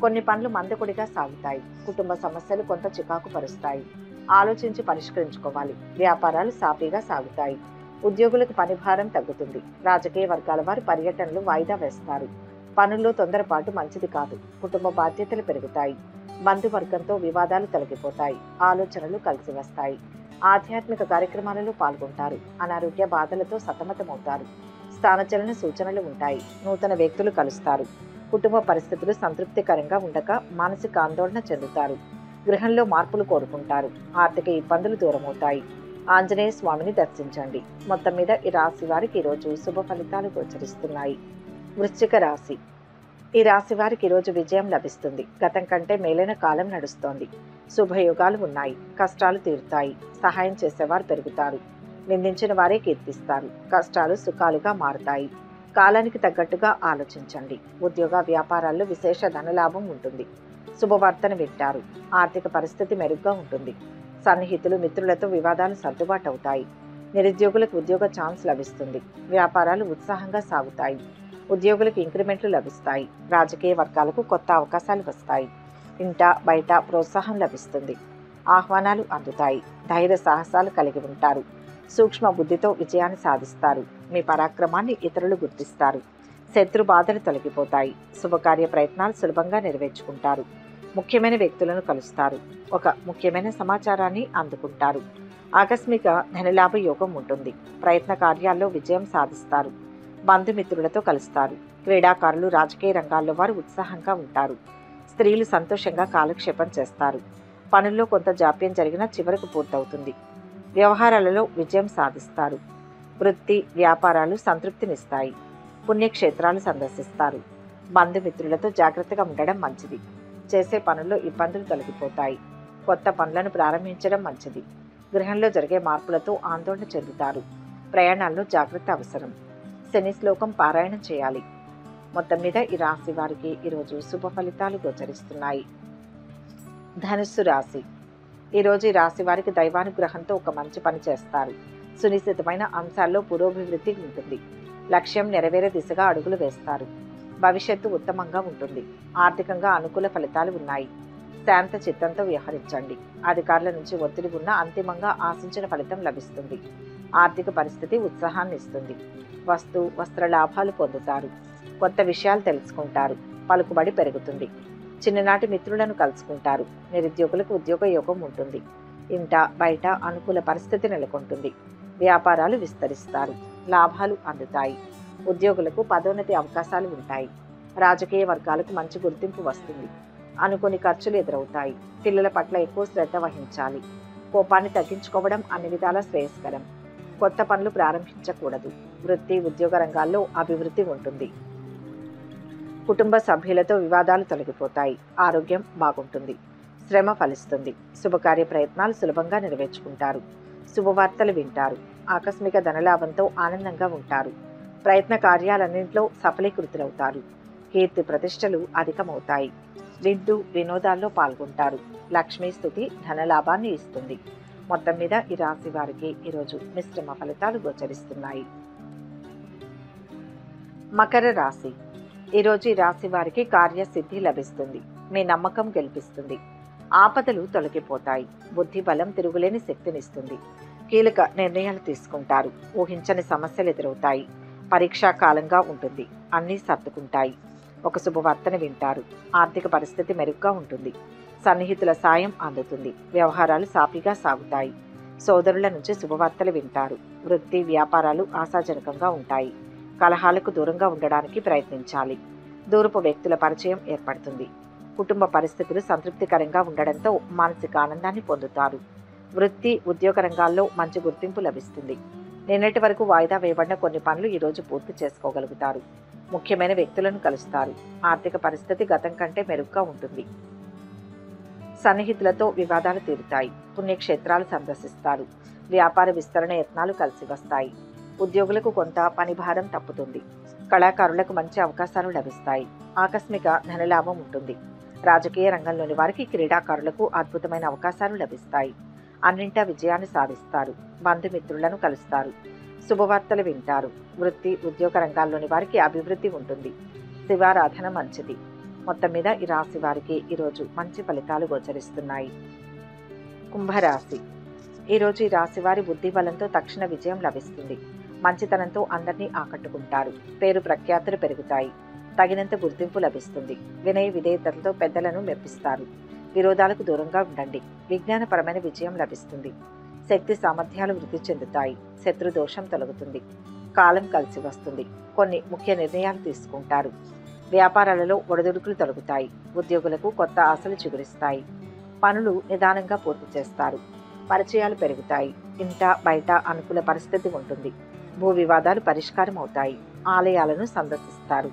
కొన్ని పనులు మందకొడిగా సాగుతాయి. కుటుంబ సమస్యలు కొంత చికాకు పరుస్తాయి. ఆలోచించి పరిష్కరించుకోవాలి. వ్యాపారాలు సాఫీగా సాగుతాయి. ఉద్యోగులకు పని భారం తగ్గుతుంది. రాజకీయ వర్గాల వారు పర్యటనలు వాయిదా వేస్తారు. పనుల్లో తొందరపాటు మంచిది కాదు. కుటుంబ బాధ్యతలు పెరుగుతాయి. బంధువర్గంతో వివాదాలు తొలగిపోతాయి. ఆలోచనలు కలిసి వస్తాయి. ఆధ్యాత్మిక కార్యక్రమాలలో పాల్గొంటారు. అనారోగ్య బాధలతో సతమతమవుతారు. స్థానచలన సూచనలు ఉంటాయి. నూతన వ్యక్తులు కలుస్తారు. కుటుంబ పరిస్థితులు సంతృప్తికరంగా ఉండక మానసిక ఆందోళన చెందుతారు. గృహంలో మార్పులు కోరుకుంటారు. ఆర్థిక ఇబ్బందులు దూరమవుతాయి. ఆంజనేయ స్వామిని దర్శించండి. మొత్తం మీద ఈ రాశి వారికి ఈరోజు శుభ ఫలితాలు గోచరిస్తున్నాయి. వృశ్చిక రాశి. ఈ రాశి వారికి ఈరోజు విజయం లభిస్తుంది. గతం కంటే మేలైన కాలం నడుస్తోంది. శుభయోగాలు ఉన్నాయి. కష్టాలు తీరుతాయి. సహాయం చేసేవారు పెరుగుతారు. నిందించిన వారే కీర్తిస్తారు. కష్టాలు సుఖాలుగా మారుతాయి. కాలానికి తగ్గట్టుగా ఆలోచించండి. ఉద్యోగ వ్యాపారాల్లో విశేష ధనలాభం ఉంటుంది. శుభవార్తను వింటారు. ఆర్థిక పరిస్థితి మెరుగ్గా ఉంటుంది. సన్నిహితులు మిత్రులతో వివాదాలు సర్దుబాటు అవుతాయి. నిరుద్యోగులకు ఉద్యోగ ఛాన్స్ లభిస్తుంది. వ్యాపారాలు ఉత్సాహంగా సాగుతాయి. ఉద్యోగులకు ఇంక్రిమెంట్లు లభిస్తాయి. రాజకీయ వర్గాలకు కొత్త అవకాశాలు వస్తాయి. ఇంట బయట ప్రోత్సాహం లభిస్తుంది. ఆహ్వానాలు అందుతాయి. ధైర్య సాహసాలు కలిగి ఉంటారు. సూక్ష్మ బుద్ధితో విజయాన్ని సాధిస్తారు. మీ పరాక్రమాన్ని ఇతరులు గుర్తిస్తారు. శత్రు బాధలు తొలగిపోతాయి. శుభకార్య ప్రయత్నాలు సులభంగా నెరవేర్చుకుంటారు. ముఖ్యమైన వ్యక్తులను కలుస్తారు. ఒక ముఖ్యమైన సమాచారాన్ని అందుకుంటారు. ఆకస్మిక ధనలాభ యోగం ఉంటుంది. ప్రయత్న కార్యాల్లో విజయం సాధిస్తారు. బంధుమిత్రులతో కలుస్తారు. క్రీడాకారులు, రాజకీయ రంగాల్లో వారు ఉత్సాహంగా ఉంటారు. స్త్రీలు సంతోషంగా కాలక్షేపం చేస్తారు. పనుల్లో కొంత జాప్యం జరిగినా చివరకు పూర్తవుతుంది. వ్యవహారాలలో విజయం సాధిస్తారు. వృత్తి వ్యాపారాలు సంతృప్తినిస్తాయి. పుణ్యక్షేత్రాలు సందర్శిస్తారు. బంధుమిత్రులతో జాగ్రత్తగా ఉండడం మంచిది. చేసే పనుల్లో ఇబ్బందులు తొలగిపోతాయి. కొత్త పనులను ప్రారంభించడం మంచిది. గృహంలో జరిగే మార్పులతో ఆందోళన చెందుతారు. ప్రయాణాల్లో జాగ్రత్త అవసరం. శని శ్లోకం పారాయణం చేయాలి. మొత్తం మీద ఈ రాశి వారికి ఈరోజు శుభ ఫలితాలు గోచరిస్తున్నాయి. ధనుస్సు రాశి. ఈరోజు ఈ రాశి వారికి దైవానుగ్రహంతో ఒక మంచి పని చేస్తారు. సునిశ్చితమైన అంశాల్లో పురోభివృద్ధి ఉంటుంది. లక్ష్యం నెరవేరే దిశగా అడుగులు వేస్తారు. భవిష్యత్తు ఉత్తమంగా ఉంటుంది. ఆర్థికంగా అనుకూల ఫలితాలు ఉన్నాయి. శాంత చిత్తంతో వ్యవహరించండి. అధికారుల నుంచి ఒత్తిడి ఉన్నా అంతిమంగా ఆశించిన ఫలితం లభిస్తుంది. ఆర్థిక పరిస్థితి ఉత్సాహాన్ని ఇస్తుంది. వస్త్ర లాభాలు పొందుతారు. కొత్త విషయాలు తెలుసుకుంటారు. పలుకుబడి పెరుగుతుంది. చిన్ననాటి మిత్రులను కలుసుకుంటారు. నిరుద్యోగులకు ఉద్యోగ యోగం ఉంటుంది. ఇంట బయట అనుకూల పరిస్థితి నెలకొంటుంది. వ్యాపారాలు విస్తరిస్తారు. లాభాలు అందుతాయి. ఉద్యోగులకు పదోన్నతి అవకాశాలు ఉంటాయి. రాజకీయ వర్గాలకు మంచి గుర్తింపు వస్తుంది. అనుకోని ఖర్చులు ఎదురవుతాయి. పిల్లల పట్ల ఎక్కువ శ్రద్ధ వహించాలి. కోపాన్ని తగ్గించుకోవడం అన్ని విధాలా శ్రేయస్కరం. కొత్త పనులు ప్రారంభించకూడదు. వృత్తి ఉద్యోగ రంగాల్లో అభివృద్ధి ఉంటుంది. కుటుంబ సభ్యులతో వివాదాలు తొలగిపోతాయి. ఆరోగ్యం బాగుంటుంది. శ్రమ ఫలిస్తుంది. శుభకార్య ప్రయత్నాలు సులభంగా నెరవేర్చుకుంటారు. శుభవార్తలు వింటారు. ఆకస్మిక ధనలాభంతో ఆనందంగా ఉంటారు. ప్రయత్న కార్యాలన్నింటిలో సఫలీకృతులవుతారు. కీర్తి ప్రతిష్టలు అధికమవుతాయి. వినోదాల్లో పాల్గొంటారు. లక్ష్మీ స్తుతి ధనలాభాన్ని ఇస్తుంది. మొత్తం మీద ఈ రాశి వారికి ఈరోజు మిశ్రమ ఫలితాలు గోచరిస్తున్నాయి. మకర రాశి. ఈరోజు ఈ రాశి వారికి కార్యసిద్ధి లభిస్తుంది. మీ నమ్మకం గెలిపిస్తుంది. ఆపదలు తొలగిపోతాయి. బుద్ధి బలం తిరుగులేని శక్తినిస్తుంది. కీలక నిర్ణయాలు తీసుకుంటారు. ఊహించని సమస్యలు ఎదురవుతాయి. పరీక్షా కాలంగా ఉంటుంది. అన్నీ సర్దుకుంటాయి. ఒక శుభవార్తను వింటారు. ఆర్థిక పరిస్థితి మెరుగ్గా ఉంటుంది. సన్నిహితుల సాయం అందుతుంది. వ్యవహారాలు సాఫీగా సాగుతాయి. సోదరుల నుంచి శుభవార్తలు వింటారు. వృత్తి వ్యాపారాలు ఆశాజనకంగా ఉంటాయి. కలహాలకు దూరంగా ఉండడానికి ప్రయత్నించాలి. దూరపు వ్యక్తుల పరిచయం ఏర్పడుతుంది. కుటుంబ పరిస్థితులు సంతృప్తికరంగా ఉండడంతో మానసిక ఆనందాన్ని పొందుతారు. వృత్తి ఉద్యోగ రంగాల్లో మంచి గుర్తింపు లభిస్తుంది. నిన్నటి వరకు వాయిదా వేయబడిన కొన్ని పనులు ఈరోజు పూర్తి చేసుకోగలుగుతారు. ముఖ్యమైన వ్యక్తులను కలుస్తారు. ఆర్థిక పరిస్థితి గతం కంటే మెరుగ్గా ఉంటుంది. సన్నిహితులతో వివాదాలు తీరుతాయి. పుణ్యక్షేత్రాలు సందర్శిస్తారు. వ్యాపార విస్తరణ యత్నాలు కలిసి వస్తాయి. ఉద్యోగులకు కొంత పని భారం తప్పుతుంది. కళాకారులకు మంచి అవకాశాలు లభిస్తాయి. ఆకస్మిక ధనలాభం ఉంటుంది. రాజకీయ రంగంలోని వారికి క్రీడాకారులకు అద్భుతమైన అవకాశాలు లభిస్తాయి. అన్నింటా విజయాన్ని సాధిస్తారు. బంధుమిత్రులను కలుస్తారు. శుభవార్తలు వింటారు. వృత్తి ఉద్యోగ రంగాల్లోని వారికి అభివృద్ధి ఉంటుంది. శివారాధన మంచిది. మొత్తం మీద ఈ రాశి వారికి ఈరోజు మంచి ఫలితాలు గోచరిస్తున్నాయి. కుంభరాశి. ఈరోజు ఈ రాశి వారి బుద్ధి బలంతో తక్షణ విజయం లభిస్తుంది. మంచితనంతో అందరినీ ఆకట్టుకుంటారు. పేరు ప్రఖ్యాతులు పెరుగుతాయి. తగినంత గుర్తింపు లభిస్తుంది. వినయ విధేయతలతో పెద్దలను మెప్పిస్తారు. విరోధాలకు దూరంగా ఉండండి. విజ్ఞానపరమైన విజయం లభిస్తుంది. శక్తి సామర్థ్యాలు వృద్ధి చెందుతాయి. శత్రు దోషం తొలగుతుంది. కాలం కలిసి వస్తుంది. కొన్ని ముఖ్య నిర్ణయాలు తీసుకుంటారు. వ్యాపారాలలో ఒడిదుడుకులు తొలగుతాయి. ఉద్యోగులకు కొత్త ఆశలు చిగురిస్తాయి. పనులు నిదానంగా పూర్తి చేస్తారు. పరిచయాలు పెరుగుతాయి. ఇంట బయట అనుకూల పరిస్థితి ఉంటుంది. భూ వివాదాలు పరిష్కారం అవుతాయి. ఆలయాలను సందర్శిస్తారు.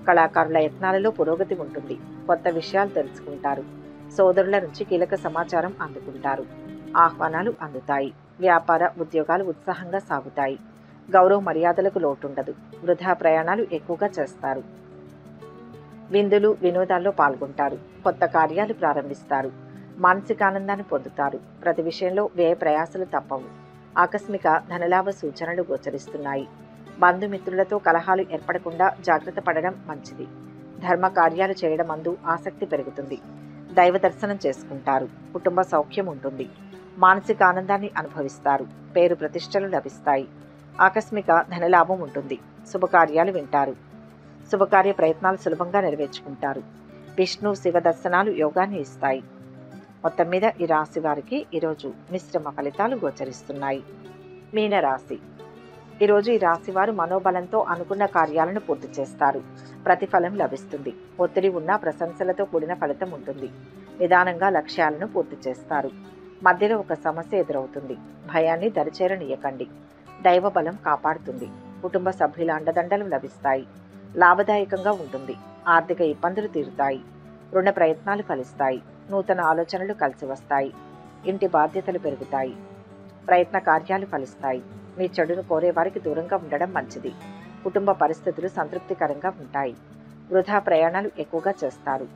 కళాకారుల యత్నాలలో పురోగతి ఉంటుంది. కొత్త విషయాలు తెలుసుకుంటారు. సోదరుల నుంచి కీలక సమాచారం అందుకుంటారు. ఆహ్వానాలు అందుతాయి. వ్యాపార ఉద్యోగాలు ఉత్సాహంగా సాగుతాయి. గౌరవ మర్యాదలకు లోటుండదు. వృధా ప్రయాణాలు ఎక్కువగా చేస్తారు. విందులు వినోదాల్లో పాల్గొంటారు. కొత్త కార్యాలు ప్రారంభిస్తారు. మానసిక ఆనందాన్ని పొందుతారు. ప్రతి విషయంలో వ్యయ ప్రయాసలు తప్పవు. ఆకస్మిక ధనలాభ సూచనలు గోచరిస్తున్నాయి. బంధుమిత్రులతో కలహాలు ఏర్పడకుండా జాగ్రత్త పడడం మంచిది. ధర్మ కార్యాలు చేయడం అందు ఆసక్తి పెరుగుతుంది. దైవ దర్శనం చేసుకుంటారు. కుటుంబ సౌఖ్యం ఉంటుంది. మానసిక ఆనందాన్ని అనుభవిస్తారు. పేరు ప్రతిష్టలు లభిస్తాయి. ఆకస్మిక ధనలాభం ఉంటుంది. శుభకార్యాలు వింటారు. శుభకార్య ప్రయత్నాలు సులభంగా నెరవేర్చుకుంటారు. విష్ణు శివ దర్శనాలు యోగాన్ని ఇస్తాయి. మొత్తం మీద ఈ రాశి వారికి ఈరోజు మిశ్రమ ఫలితాలు గోచరిస్తున్నాయి. మీనరాశి. ఈరోజు ఈ రాశి వారు మనోబలంతో అనుకున్న కార్యాలను పూర్తి చేస్తారు. ప్రతిఫలం లభిస్తుంది. ఒత్తిడి ఉన్న ప్రశంసలతో కూడిన ఫలితం ఉంటుంది. నిదానంగా లక్ష్యాలను పూర్తి చేస్తారు. మధ్యలో ఒక సమస్య ఎదురవుతుంది. భయాన్ని దరిచేరనీయకండి. దైవ బలం కాపాడుతుంది. కుటుంబ సభ్యుల అండదండలు లభిస్తాయి. లాభదాయకంగా ఉంటుంది. ఆర్థిక ఇబ్బందులు తీరుతాయి. రుణ ప్రయత్నాలు ఫలిస్తాయి. నూతన ఆలోచనలు కలిసి వస్తాయి. ఇంటి బాధ్యతలు పెరుగుతాయి. ప్రయత్న కార్యాలు ఫలిస్తాయి. మీ చెడును కోరే వారికి దూరంగా ఉండడం మంచిది. కుటుంబ పరిస్థితులు సంతృప్తికరంగా ఉంటాయి. వృధా ప్రయాణాలు ఎక్కువగా చేస్తారు.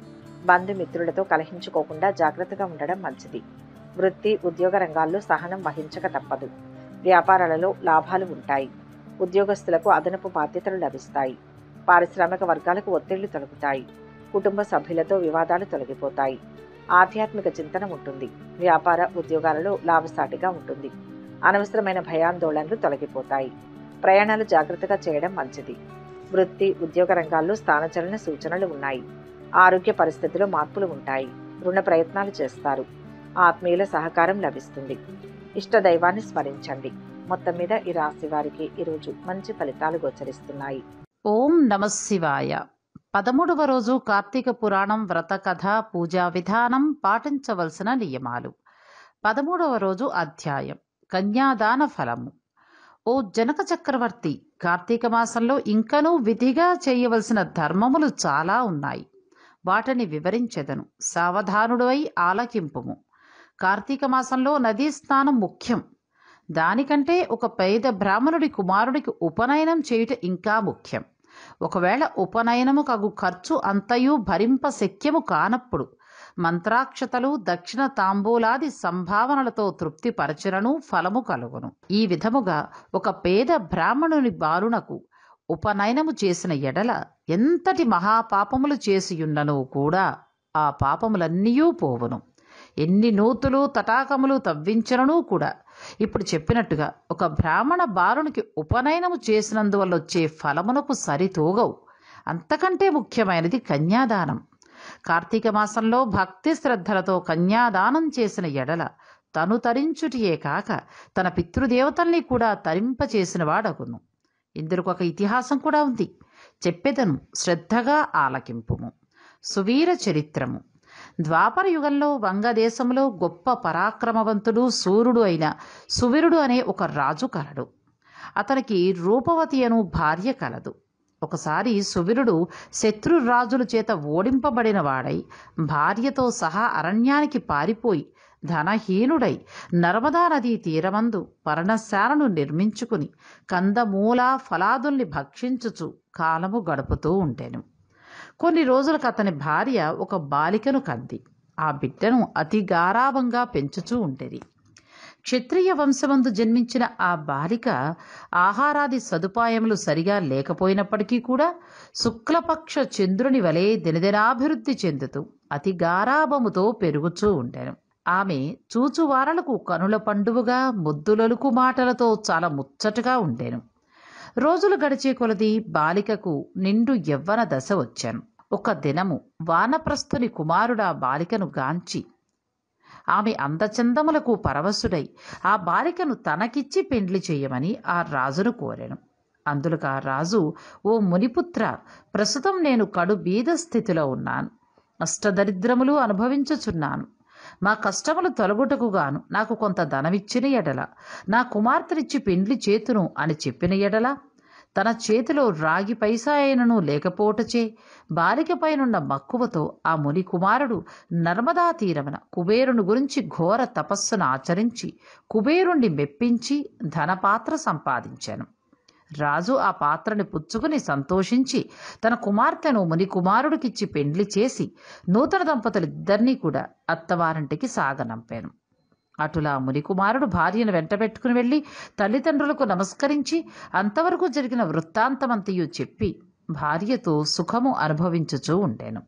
బంధుమిత్రులతో కలహించుకోకుండా జాగ్రత్తగా ఉండడం మంచిది. వృత్తి ఉద్యోగ రంగాల్లో సహనం వహించక తప్పదు. వ్యాపారాలలో లాభాలు ఉంటాయి. ఉద్యోగస్తులకు అదనపు బాధ్యతలు లభిస్తాయి. పారిశ్రామిక వర్గాలకు ఒత్తిళ్లు తొలగుతాయి. కుటుంబ సభ్యులతో వివాదాలు తొలగిపోతాయి. ఆధ్యాత్మిక చింతన ఉంటుంది. వ్యాపార ఉద్యోగాలలో లాభసాటిగా ఉంటుంది. అనవసరమైన భయాందోళనలు తొలగిపోతాయి. ప్రయాణాలు జాగ్రత్తగా చేయడం మంచిది. వృత్తి ఉద్యోగ రంగాల్లో స్థానచలన సూచనలు ఉన్నాయి. ఆరోగ్య పరిస్థితిలో మార్పులు ఉంటాయి. రుణ ప్రయత్నాలు చేస్తారు. ఆత్మీయుల సహకారం లభిస్తుంది. ఇష్ట దైవాన్ని స్మరించండి. మొత్తం మీద ఈ రాశి వారికి ఈరోజు మంచి ఫలితాలు గోచరిస్తున్నాయి. ఓం నమః శివాయ. 13వ రోజు కార్తీక పురాణం వ్రత కథ పూజా విధానం పాటించవలసిన నియమాలు. 13వ రోజు అధ్యాయం కన్యాదాన ఫలము. ఓ జనక చక్రవర్తి, కార్తీక మాసంలో ఇంకనూ విధిగా చేయవలసిన ధర్మములు చాలా ఉన్నాయి. వాటిని వివరించెదను. సావధానుడై ఆలకింపుము. కార్తీక మాసంలో నదీ స్నానం ముఖ్యం. దానికంటే ఒక పేద బ్రాహ్మణుడి కుమారుడికి ఉపనయనం చేయుట ఇంకా ముఖ్యం. ఒకవేళ ఉపనయనము కగు ఖర్చు అంతయు భరింప శక్యము కానప్పుడు మంత్రాక్షతలు దక్షిణ తాంబూలాది సంభావనలతో తృప్తిపరచునను ఫలము కలుగును. ఈ విధముగా ఒక పేద బ్రాహ్మణుని బాలునకు ఉపనయనము చేసిన ఎడల ఎంతటి మహాపాపములు చేసియున్ననో కూడా ఆ పాపములన్నీయూ పోవును. ఎన్ని నూతులు తటాకములు తవ్వించనూ కూడా ఇప్పుడు చెప్పినట్టుగా ఒక బ్రాహ్మణ బాలునికి ఉపనయనము చేసినందువల్ల వచ్చే ఫలమునకు సరితూగవు. అంతకంటే ముఖ్యమైనది కన్యాదానం. కార్తీక మాసంలో భక్తి శ్రద్ధలతో కన్యాదానం చేసిన ఎడల తను తరించుటియే కాక తన పితృదేవతల్ని కూడా తరింపచేసిన వాడగును. ఇందుకు ఒక ఇతిహాసం కూడా ఉంది. చెప్పెదను, శ్రద్ధగా ఆలకింపుము. సువీర చరిత్రము. ద్వాపర యుగంలో వంగదేశంలో గొప్ప పరాక్రమవంతుడు సూర్యుడు అయిన సువీరుడు అనే ఒక రాజు కలడు. అతనికి రూపవతి అను భార్య కలదు. ఒకసారి సువీరుడు శత్రురాజుల చేత ఓడింపబడిన వాడై భార్యతో సహా అరణ్యానికి పారిపోయి ధనహీనుడై నర్మదా నదీ తీరమందు పర్ణశాలను నిర్మించుకుని కందమూల ఫలాదుల్ని భక్షించుచు కాలము గడుపుతూ ఉండెను. కొన్ని రోజులకు అతని భార్య ఒక బాలికను కంది. ఆ బిడ్డను అతి గారాభంగా పెంచుచూ ఉండేది. క్షత్రియ వంశమందు జన్మించిన ఆ బాలిక ఆహారాది సదుపాయములు సరిగా లేకపోయినప్పటికీ కూడా శుక్లపక్ష చంద్రుని వలె దినదినాభివృద్ధి చెందుతూ అతి గారాభముతో పెరుగుచూ ఉండెను. ఆమె చూచువారలకు కనుల పండువగా ముద్దులొలుకు మాటలతో చాలా ముచ్చటగా ఉండెను. రోజులు గడిచే కొలది బాలికకు నిండు యవ్వన దశ వచ్చాను. ఒక దినము వానప్రస్థుని కుమారుడా బాలికను గాంచి ఆమె అందచందములకు పరవశుడై ఆ బాలికను తనకిచ్చి పెండ్లి చేయమని ఆ రాజును కోరెను. అందులకు ఆ రాజు, ఓ మునిపుత్ర, ప్రస్తుతం నేను కడు బీద స్థితిలో ఉన్నాను. అష్టదరిద్రములు అనుభవించుచున్నాను. మా కష్టములు తొలగుటకుగాను నాకు కొంత ధనమిచ్చిన ఎడల నా కుమార్తెనిచ్చి పెండ్లి చేతును అని చెప్పిన ఎడల తన చేతిలో రాగి పైసా అయినను లేకపోవటచే బాలికపైనున్న మక్కువతో ఆ ముని కుమారుడు నర్మదా తీరమున కుబేరుని గురించి ఘోర తపస్సును ఆచరించి కుబేరుణ్ణి మెప్పించి ధనపాత్ర సంపాదించాను. రాజు ఆ పాత్రని పుచ్చుకుని సంతోషించి తన కుమార్తెను ముని కుమారుడికిచ్చి పెండ్లి చేసి నూతన దంపతులిద్దరినీ కూడా అత్తవారింటికి సాగనంపాను. అటులా మునికుమారుడు భార్యను వెంటబెట్టుకుని వెళ్ళి తల్లిదండ్రులకు నమస్కరించి అంతవరకు జరిగిన వృత్తాంతమంతయు చెప్పి భార్యతో సుఖము అనుభవించుచూ ఉండెను.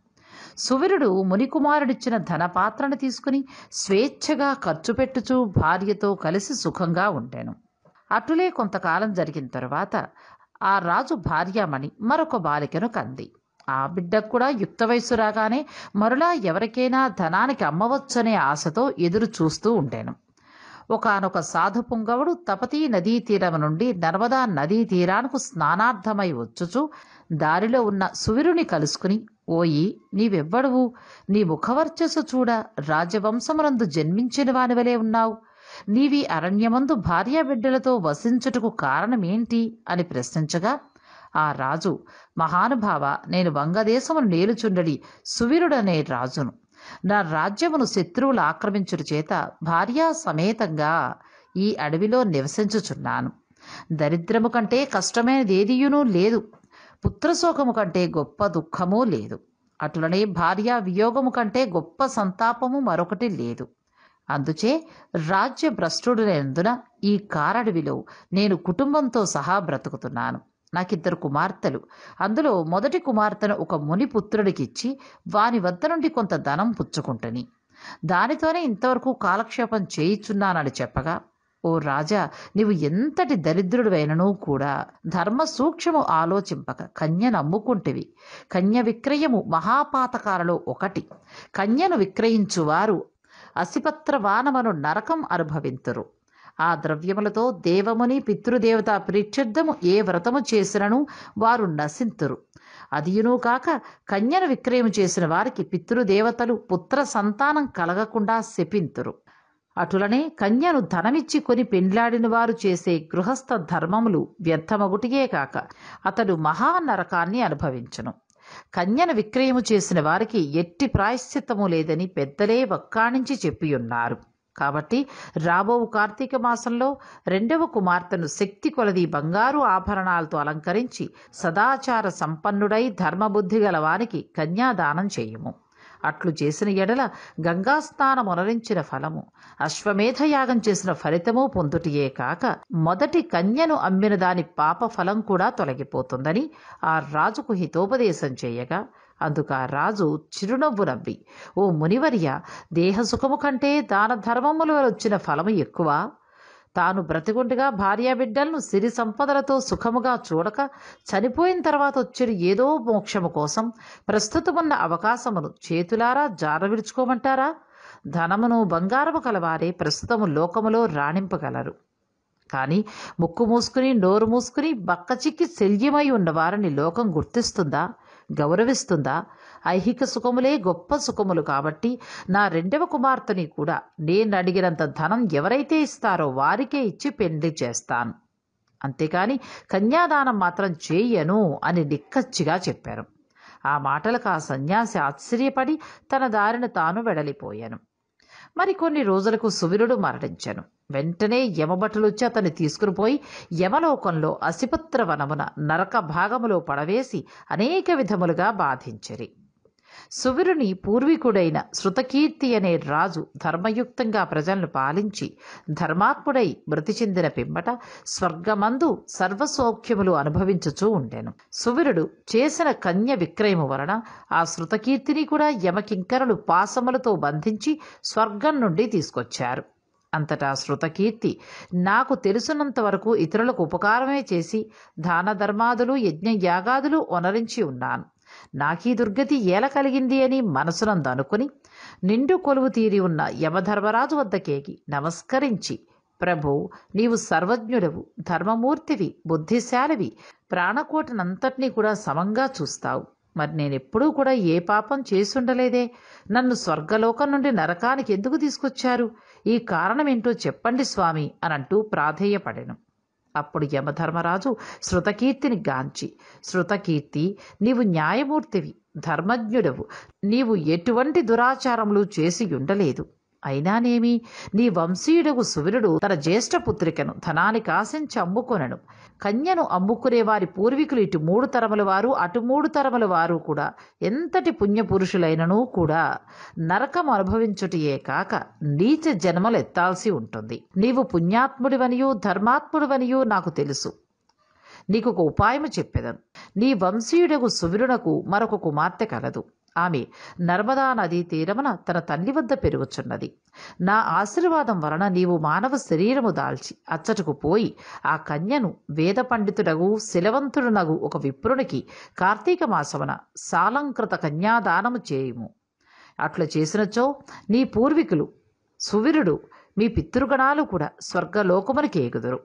సువీరుడు మునికుమారుడిచ్చిన ధనపాత్రను తీసుకుని స్వేచ్ఛగా ఖర్చు పెట్టుచూ భార్యతో కలిసి సుఖంగా ఉండెను. అటులే కొంతకాలం జరిగిన తరువాత ఆ రాజు భార్యామణి మరొక బాలికను కంది. ఆ బిడ్డకు కూడా యుక్త వయసు రాగానే మరలా ఎవరికైనా ధనానికి అమ్మవచ్చనే ఆశతో ఎదురు చూస్తూ ఉండెను. ఒకానొక సాధు పుంగవుడు తపతీ నదీ తీరం నుండి నర్మదా నదీ తీరానికి స్నానార్థమై వచ్చుచు దారిలో ఉన్న సువీరుని కలుసుకుని, ఓయి, నీవెవ్వడువు? నీ ముఖవర్చస్సు చూడ రాజవంశమునందు జన్మించిన వానివలే ఉన్నావు. నీవి అరణ్యమందు భార్యాబిడ్డలతో వసించుటకు కారణమేంటి అని ప్రశ్నించగా, ఆ రాజు, మహానుభావ, నేను వంగదేశమును నేలుచుండడి సువీరుడనే రాజును. నా రాజ్యమును శత్రువులు ఆక్రమించుట చేత భార్యా సమేతంగా ఈ అడవిలో నివసించుచున్నాను. దరిద్రము కంటే కష్టమైనదేదియునూ లేదు, పుత్రశోకము కంటే గొప్ప దుఃఖమూ లేదు, అటులనే భార్యా వియోగము కంటే గొప్ప సంతాపము మరొకటి లేదు. అందుచే రాజ్య భ్రష్టుడైనందున ఈ కారడవిలో నేను కుటుంబంతో సహా బ్రతుకుతున్నాను. నాకిద్దరు కుమార్తెలు. అందులో మొదటి కుమార్తెను ఒక మునిపుత్రుడికిచ్చి వాని వద్ద నుండి కొంత ధనం పుచ్చుకుంటుని దానితోనే ఇంతవరకు కాలక్షేపం చేయిచున్నానని చెప్పగా, ఓ రాజా, నీవు ఎంతటి దరిద్రుడివైనను కూడా ధర్మ సూక్ష్మము ఆలోచింపక కన్యను అమ్ముకుంటివి. కన్య విక్రయము మహాపాతకాలలో ఒకటి. కన్యను విక్రయించువారు అసిపత్రవానమను నరకం అనుభవింతురు. ఆ ద్రవ్యములతో దేవముని పితృదేవత ప్రీత్యర్థము ఏ వ్రతము చేసినను వారు నశింతురు. అదియునూ కాక కన్యను విక్రయం చేసిన వారికి పితృదేవతలు పుత్ర సంతానం కలగకుండా శపింతురు. అటులనే కన్యను ధనమిచ్చి కొని పెండ్లాడిన వారు చేసే గృహస్థ ధర్మములు వ్యర్థమగుటియే కాక అతడు మహానరకాన్ని అనుభవించును. కన్యను విక్రయము చేసిన వారికి ఎట్టి ప్రాయశ్చిత్తము లేదని పెద్దలే వక్కాణించి చెప్పియున్నారు. కాబట్టి రాబో కార్తీక మాసంలో రెండవ కుమార్తెను శక్తి కొలది బంగారు ఆభరణాలతో అలంకరించి సదాచార సంపన్నుడై ధర్మబుద్ధి గలవానికి కన్యాదానం చేయుము. అట్లు చేసిన ఎడల గంగాస్నానమునరించిన ఫలము, అశ్వమేధయాగం చేసిన ఫలితము పొందుటియే కాక మొదటి కన్యను అమ్మిన దాని పాప ఫలం కూడా తొలగిపోతుందని ఆ రాజుకు హితోపదేశం చేయగా, అందుకు ఆ రాజు చిరునవ్వు నవ్వి, ఓ మునివర్య, దేహసుఖము కంటే దాన ధర్మముల వల్ల వచ్చిన ఫలము ఎక్కువ. తాను బ్రతికుండగా భార్యాబిడ్డలను సిరి సంపదలతో సుఖముగా చూడక చనిపోయిన తర్వాత వచ్చిన ఏదో మోక్షము కోసం ప్రస్తుతమున్న అవకాశమును చేతులారా జార విడుచుకోమంటారా? ధనమును బంగారము కలవారే ప్రస్తుతము లోకములో రాణింపగలరు. కానీ ముక్కు మూసుకుని నోరు మూసుకుని బక్కచిక్కి శల్యమై ఉన్నవారిని లోకం గుర్తిస్తుందా, గౌరవిస్తుందా? ఐహిక సుఖములే గొప్ప సుఖములు కాబట్టి నా రెండవ కుమార్తెని కూడా నేను అడిగినంత ధనం ఎవరైతే ఇస్తారో వారికే ఇచ్చి పెళ్లి చేస్తాను. అంతేకాని కన్యాదానం మాత్రం చేయను అని నిక్కచ్చిగా చెప్పారు. ఆ మాటలకు ఆ సన్యాసి ఆశ్చర్యపడి తన దారిన తాను వెడలిపోయాను. మరికొన్ని రోజులకు సువీరుడు మరణించాను. వెంటనే యమభటులు వచ్చి అతన్ని తీసుకుని పోయి యమలోకంలో అసిపత్ర వనమున నరక భాగములో పడవేసి అనేక విధములుగా బాధించిరి. సువీరుని పూర్వీకుడైన శృతకీర్తి అనే రాజు ధర్మయుక్తంగా ప్రజలను పాలించి ధర్మాత్ముడై మృతి చెందిన పిమ్మట స్వర్గమందు సర్వసౌఖ్యములు అనుభవించుచూ ఉండెను. సువీరుడు చేసిన కన్య విక్రయము వలన ఆ శృతకీర్తిని కూడా యమకింకరులు పాశములతో బంధించి స్వర్గం నుండి తీసుకొచ్చారు. అంతటా శృతకీర్తి, నాకు తెలుసున్నంత వరకు ఇతరులకు ఉపకారమే చేసి దాన ధర్మాదులు యజ్ఞయాగాదులు ఒనరించి ఉన్నాను. నాకీ దుర్గతి ఏల కలిగింది అని మనసునందు అనుకుని నిండు కొలువు తీరి ఉన్న యమధర్మరాజు వద్దకేగి నమస్కరించి, ప్రభు, నీవు సర్వజ్ఞుడవు, ధర్మమూర్తివి, బుద్ధిశాలివి, ప్రాణకోటనంతటినీ కూడా సమంగా చూస్తావు. మరి నేనెప్పుడూ కూడా ఏ పాపం చేసుండలేదే. నన్ను స్వర్గలోకం నుండి నరకానికి ఎందుకు తీసుకొచ్చారు? ఈ కారణమేంటో చెప్పండి స్వామి అని అంటూ ప్రాధేయపడెను. అప్పుడు యమధర్మరాజు శృతకీర్తిని గాంచి, శృతకీర్తి, నీవు న్యాయమూర్తివి, ధర్మజ్ఞుడవు, నీవు ఎటువంటి దురాచారములు చేసి ఉండలేదు. అయినానేమి, నీ వంశీయుడగు సువిరుడు తన జ్యేష్ఠ పుత్రికను ధనానికి ఆశించి అమ్ముకొనెను. కన్యను అమ్ముకునే వారి పూర్వీకులు ఇటు 3 తరముల వారు అటు 3 తరముల వారు కూడా ఎంతటి పుణ్యపురుషులైనను కూడా నరకం అనుభవించుటయే కాక నీచ జన్మలు ఎత్తాల్సి ఉంటుంది. నీవు పుణ్యాత్ముడివనియు ధర్మాత్ముడివనియు నాకు తెలుసు. నీకు ఒక ఉపాయము చెప్పెదను. నీ వంశీయుడగు సువిరునకు మరొక కుమార్తె కలదు. ఆమె నర్మదా నదీ తీరమున తన తల్లి వద్ద పెరుగుచున్నది. నా ఆశీర్వాదం వలన నీవు మానవ శరీరము దాల్చి అచ్చటకు పోయి ఆ కన్యను వేద పండితుడగు శిలవంతుడునగు ఒక విప్రునికి కార్తీక మాసమున సాలంకృత కన్యాదానము చేయుము. అట్లా చేసినచో నీ పూర్వీకులు సువిరుడు మీ పితృగణాలు కూడా స్వర్గలోకమునికి ఎగుదురు.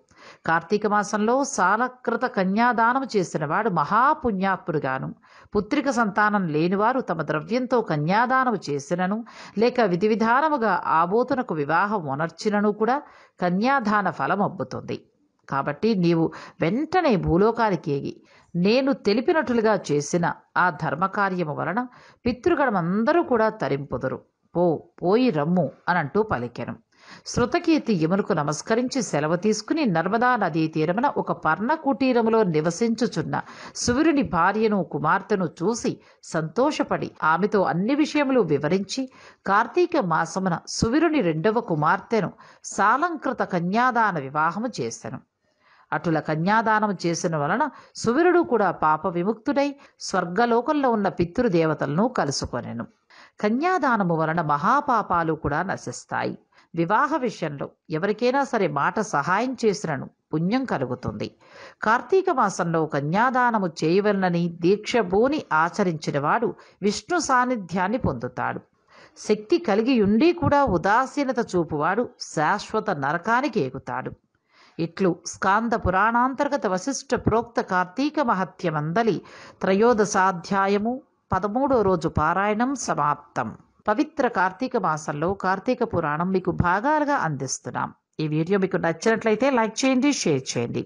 కార్తీక మాసంలో సాలకృత కన్యాదానము చేసిన వాడు మహాపుణ్యాత్ముడుగాను, పుత్రిక సంతానం లేనివారు తమ ద్రవ్యంతో కన్యాదానము చేసినను లేక విధి విధానముగా ఆబోతునకు వివాహం ఒనర్చినను కూడా కన్యాదాన ఫలం అబ్బుతుంది. కాబట్టి నీవు వెంటనే భూలోకానికి ఎగి నేను తెలిపినట్లుగా చేసిన ఆ ధర్మకార్యము వలన పితృగణమందరూ కూడా తరింపుదురు. పోయి రమ్ము అనంటూ పలికెను. శృతకీర్తి యమునకు నమస్కరించి సెలవు తీసుకుని నర్మదా నదీ తీరమున ఒక పర్ణ కుటీరములో నివసించుచున్న సువిరుని భార్యను కుమార్తెను చూసి సంతోషపడి ఆమెతో అన్ని విషయములు వివరించి కార్తీక మాసమున సువిరుని 2వ కుమార్తెను సాలంకృత కన్యాదాన వివాహము చేసెను. అటుల కన్యాదానము చేసిన వలన సువిరుడు కూడా పాప విముక్తుడై స్వర్గలోకంలో ఉన్న పితృదేవతలను కలుసుకొనెను. కన్యాదానము వలన మహాపాపాలు కూడా నశిస్తాయి. వివాహ విషయంలో ఎవరికైనా సరే మాట సహాయం చేసినను పుణ్యం కలుగుతుంది. కార్తీక మాసంలో కన్యాదానము చేయవలనని దీక్షభూని ఆచరించిన వాడు విష్ణు సాన్నిధ్యాన్ని పొందుతాడు. శక్తి కలిగి ఉండి కూడా ఉదాసీనత చూపువాడు శాశ్వత నరకానికి ఎగుతాడు. ఇట్లు స్కాంద పురాణాంతర్గత వశిష్ఠ ప్రోక్త కార్తీక మహత్యమందలి 13వ 13వ రోజు పారాయణం సమాప్తం. పవిత్ర కార్తీక మాసంలో కార్తీక పురాణం మీకు భాగాలుగా అందిస్తున్నాం. ఈ వీడియో మీకు నచ్చినట్లయితే లైక్ చేయండి, షేర్ చేయండి.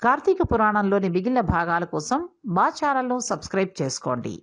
కార్తీక పురాణంలోని మిగిలిన భాగాల కోసం మా ఛానల్ను సబ్స్క్రైబ్ చేసుకోండి.